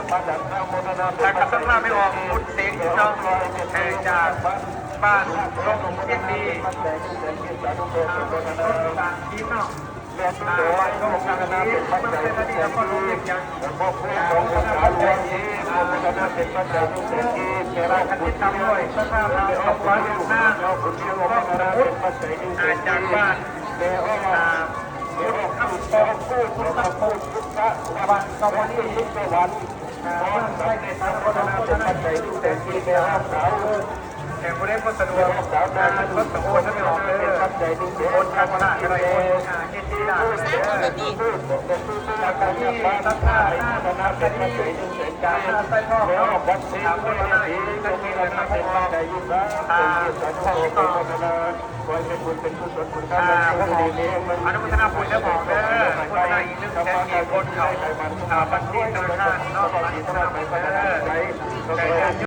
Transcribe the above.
แต่กระสังลาไม่ออกพุทธเสกเนาะจากบ้านร่มเทียนดีต่างทีเนาะบ้านร่มต่างทีมันเป็นอะไรที่เราก็รู้อย่างยังของคณะปัจจัยการที่ทำด้วยสภาพเราเอาไว้อยู่หน้าเราคุณเชื่อว่าสมุทรจากบ้านข้าวต้มกู้คุณข้าวโพดวันกวันนี้ทุกวันใช้ในทางพัฒนาเป็นปัจจัยที่แต่ที่ในห้องเขาแต่ผู้เล่นก็สะดวกการรถสมบูรณ์นั่นเองเป็นปัจจัยที่คนทำได้อะไรเฮ็ดที่ได้จากการที่ตั้งค่าหน้าคณะเป็นปัจจัยที่เกิดการใส่ท่อเขาวัดที่คนได้นั่นเองนะครับเป็นปัจจัยที่ได้สังคมก็คอยเป็นบุญเป็นกุศลคุณค่าอนุโมทนาบุญแล้วบอกเด้อพุทธนาอีก100,000คนเขาบัญชีธนาคารนอกบัญชีธนาคารไปเด้อ